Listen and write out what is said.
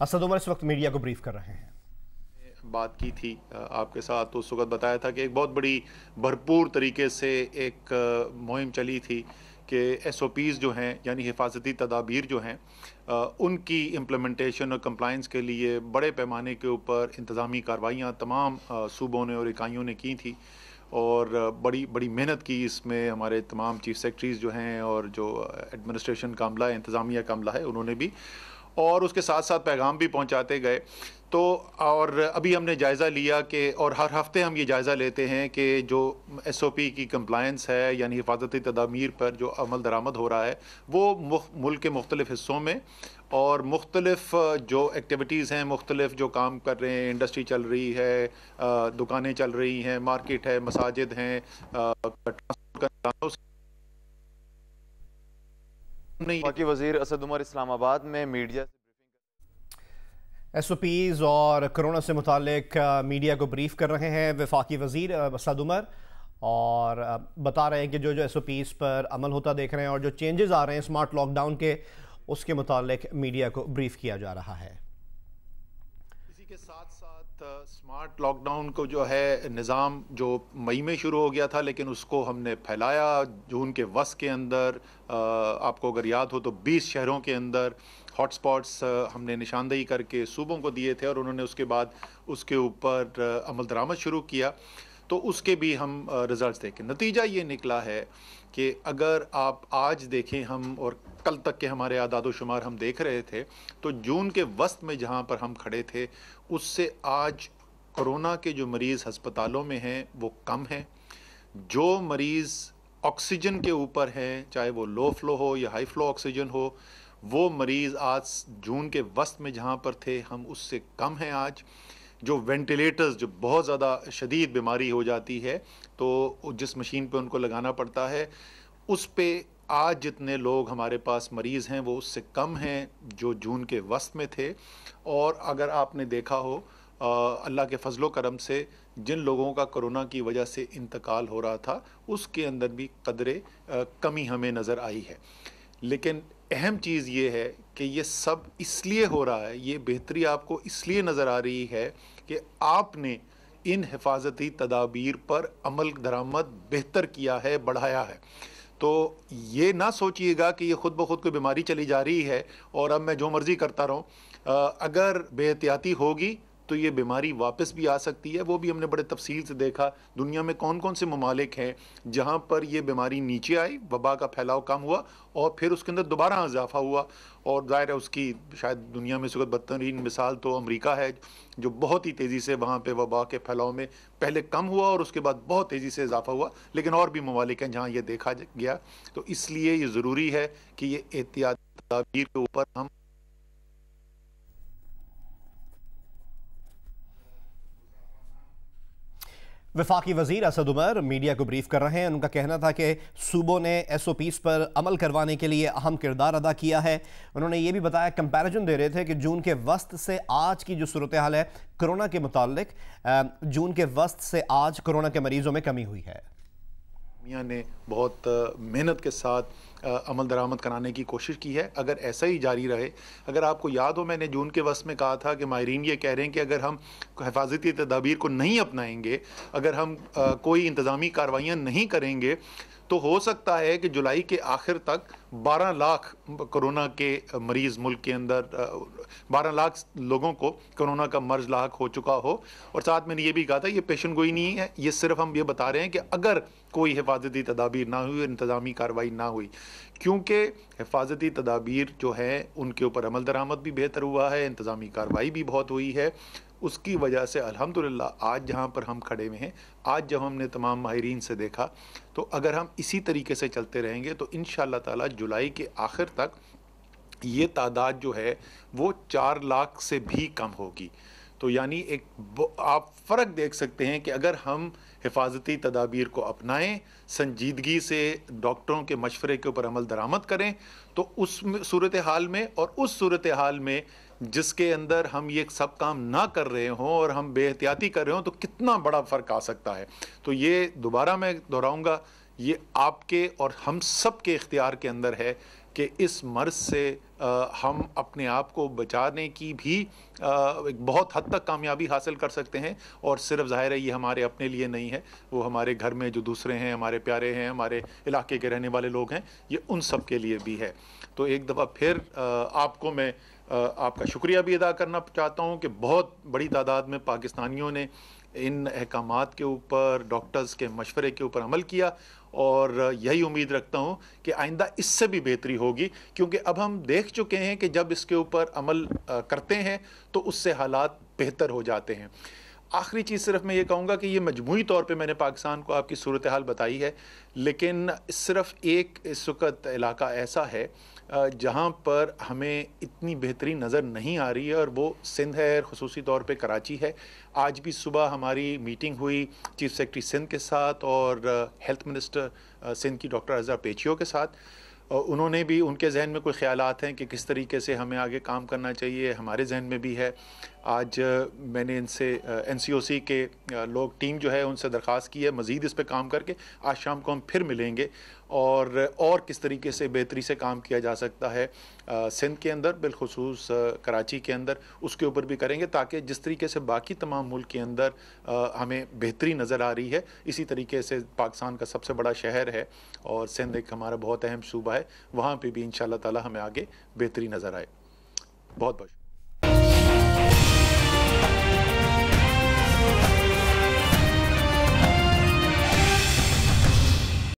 असद उमर इस वक्त मीडिया को ब्रीफ कर रहे हैं। बात की थी आपके साथ, तो उस वक्त बताया था कि एक बहुत बड़ी भरपूर तरीके से एक मुहिम चली थी कि SOPs जो हैं यानी हिफाजती तदाबीर जो हैं उनकी इम्प्लीमेंटेशन और कंप्लाइंस के लिए बड़े पैमाने के ऊपर इंतज़ामी कार्रवाइयाँ तमाम सूबों ने और इकाइयों ने की थी और बड़ी बड़ी मेहनत की इसमें हमारे तमाम चीफ सेक्रेटरीज़ जो हैं और जो एडमिनिस्ट्रेशन का अमला है, इंतज़ामिया का अमला है, उन्होंने भी, और उसके साथ साथ पैगाम भी पहुंचाते गए। तो और अभी हमने जायज़ा लिया कि, और हर हफ्ते हम ये जायज़ा लेते हैं कि जो SOP की कंप्लायंस है यानी हिफाजती तदामीर पर जो अमल दरामद हो रहा है वो मुल्क के मुख्तलिफ़ हिस्सों में और मुख्तलिफ़ जो एक्टिविटीज़ हैं, मुख्तलिफ़ जो काम कर रहे हैं, इंडस्ट्री चल रही है, दुकानें चल रही हैं, मार्केट है, मसाजिद हैं, वफाकी वज़ीर असद उमर इस्लामाबाद में मीडिया SOPs और कोरोना से मुतालिक मीडिया को ब्रीफ कर रहे हैं वफाकी वज़ीर असद उमर, और बता रहे हैं कि जो SOPs पर अमल होता देख रहे हैं और जो चेंजेस आ रहे हैं स्मार्ट लॉकडाउन के, उसके मुतालिक मीडिया को ब्रीफ किया जा रहा है। इसी के साथ साथ स्मार्ट लॉकडाउन को जो है निज़ाम जो मई में शुरू हो गया था, लेकिन उसको हमने फैलाया जून के वस्त के अंदर। आपको अगर याद हो तो 20 शहरों के अंदर हॉटस्पॉट्स हमने निशानदेही करके सूबों को दिए थे और उन्होंने उसके बाद उसके ऊपर अमल दरामद शुरू किया। तो उसके भी हम रिज़ल्ट्स देखें, नतीजा ये निकला है कि अगर आप आज देखें हम और कल तक के हमारे आदाद शुमार हम देख रहे थे, तो जून के वस्त में जहाँ पर हम खड़े थे उससे आज कोरोना के जो मरीज़ हस्पतालों में हैं वो कम हैं। जो मरीज़ ऑक्सीजन के ऊपर हैं, चाहे वो लो फ्लो हो या हाई फ्लो ऑक्सीजन हो, वो मरीज़ आज जून के वस्त में जहाँ पर थे हम उससे कम हैं आज। जो वेंटिलेटर्स, जो बहुत ज़्यादा शदीद बीमारी हो जाती है तो जिस मशीन पे उनको लगाना पड़ता है, उस पे आज जितने लोग हमारे पास मरीज़ हैं वो उससे कम हैं जो जून के वस्त में थे। और अगर आपने देखा हो अल्लाह के फजलो करम से जिन लोगों का कोरोना की वजह से इंतकाल हो रहा था उसके अंदर भी कदरे कमी हमें नज़र आई है। लेकिन अहम चीज़ ये है कि ये सब इसलिए हो रहा है, ये बेहतरी आपको इसलिए नज़र आ रही है कि आपने इन हिफाजती तदाबीर पर अमल दरामद बेहतर किया है, बढ़ाया है। तो ये ना सोचिएगा कि ये खुद ब खुद कोई बीमारी चली जा रही है और अब मैं जो मर्ज़ी करता रहूँ। अगर बेहतियाती होगी तो ये बीमारी वापस भी आ सकती है। वो भी हमने बड़े तफसील से देखा दुनिया में कौन कौन से ममालिक हैं जहाँ पर ये बीमारी नीचे आई, वबा का फैलाव कम हुआ और फिर उसके अंदर दोबारा इजाफा हुआ। और ज़ाहिर है उसकी शायद दुनिया में सबसे बदतरीन मिसाल तो अमेरिका है, जो बहुत ही तेज़ी से वहाँ पे वबा के फैलाव में पहले कम हुआ और उसके बाद बहुत तेज़ी से इजाफा हुआ। लेकिन और भी ममालिक हैं जहाँ ये देखा गया। तो इसलिए ये ज़रूरी है कि ये एहतियाती तदाबीर के ऊपर हम वफाकी वज़ीर असद उमर मीडिया को ब्रीफ कर रहे हैं। उनका कहना था कि सूबों ने SOPs पर अमल करवाने के लिए अहम किरदार अदा किया है। उन्होंने ये भी बताया, कंपैरिजन दे रहे थे कि जून के वस्त से आज की जो सूरत हाल है कोरोना के मुतालिक, जून के वस्त से आज कोरोना के मरीजों में कमी हुई है। मियाँ ने बहुत मेहनत के साथ अमल दरामद कराने की कोशिश की है। अगर ऐसा ही जारी रहे, अगर आपको याद हो मैंने जून के वस्त में कहा था कि माहिरीन ये कह रहे हैं कि अगर हम हिफाजती तदाबीर को नहीं अपनाएंगे, अगर हम कोई इंतज़ामी कार्रवाइयाँ नहीं करेंगे, तो हो सकता है कि जुलाई के आखिर तक 12 लाख कोरोना के मरीज़ मुल्क के अंदर 12 लाख लोगों को कोरोना का मर्ज लाक हो चुका हो। और साथ मैंने ये भी कहा था ये पेशन गोई नहीं है, ये सिर्फ हम ये बता रहे हैं कि अगर कोई हिफाजती तदाबीर ना हुई, इंतज़ामी कार्रवाई ना हुई, क्योंकि हिफाजती तदाबीर जो है उनके ऊपर अमल दरामद भी बेहतर हुआ है, इंतज़ामी कार्रवाई भी बहुत हुई है। उसकी वजह से अल्हम्दुलिल्लाह आज जहाँ पर हम खड़े हुए हैं, आज जब हमने तमाम माहिरीन से देखा, तो अगर हम इसी तरीके से चलते रहेंगे तो इंशाअल्लाह ताला जुलाई के आखिर तक ये तादाद जो है वो 4 लाख से भी कम होगी। तो यानी एक आप फ़र्क देख सकते हैं कि अगर हम हिफाजती तदाबीर को अपनाएं, संजीदगी से डॉक्टरों के मशवरे के ऊपर अमल दरामद करें, तो उस सूरत हाल में और उस सूरत हाल में जिसके अंदर हम ये सब काम ना कर रहे हों और हम बेहतियाती कर रहे हों, तो कितना बड़ा फ़र्क आ सकता है। तो ये दोबारा मैं दोहराऊंगा, ये आपके और हम सब के इख्तियार के अंदर है कि इस मर्ज़ से हम अपने आप को बचाने की भी एक बहुत हद तक कामयाबी हासिल कर सकते हैं। और सिर्फ ज़ाहिर है ये हमारे अपने लिए नहीं है, वो हमारे घर में जो दूसरे हैं, हमारे प्यारे हैं, हमारे इलाके के रहने वाले लोग हैं, ये उन सब के लिए भी है। तो एक दफ़ा फिर आपको मैं आपका शुक्रिया भी अदा करना चाहता हूँ कि बहुत बड़ी तादाद में पाकिस्तानियों ने इन अहकामात के ऊपर, डॉक्टर्स के मशवरे के ऊपर अमल किया, और यही उम्मीद रखता हूँ कि आइंदा इससे भी बेहतरी होगी, क्योंकि अब हम देख चुके हैं कि जब इसके ऊपर अमल करते हैं तो उससे हालात बेहतर हो जाते हैं। आखिरी चीज़ सिर्फ मैं ये कहूँगा कि ये मजमूई तौर पे मैंने पाकिस्तान को आपकी सूरत हाल बताई है, लेकिन सिर्फ एक इस वक्त इलाका ऐसा है जहाँ पर हमें इतनी बेहतरी नज़र नहीं आ रही है, और वो सिंध है, ख़ुसूसी तौर पे कराची है। आज भी सुबह हमारी मीटिंग हुई चीफ सेक्रेटरी सिंध के साथ और हेल्थ मिनिस्टर सिंध की डॉक्टर अज़रा पेचियो के साथ। उन्होंने भी, उनके जहन में कोई ख्यालात हैं कि किस तरीके से हमें आगे काम करना चाहिए, हमारे जहन में भी है। आज मैंने इनसे NCOC के लोग, टीम जो है, उनसे दरख्वास्त की है मज़ीद इस पे काम करके आज शाम को हम फिर मिलेंगे और किस तरीके से बेहतरी से काम किया जा सकता है सिंध के अंदर, बिलखुसूस कराची के अंदर, उसके ऊपर भी करेंगे, ताकि जिस तरीके से बाकी तमाम मुल्क के अंदर हमें बेहतरी नज़र आ रही है, इसी तरीके से पाकिस्तान का सबसे बड़ा शहर है और सिंध एक हमारा बहुत अहम सूबा है, वहाँ पर भी इंशाअल्लाह ताला हमें आगे बेहतरी नज़र आए। बहुत बहुत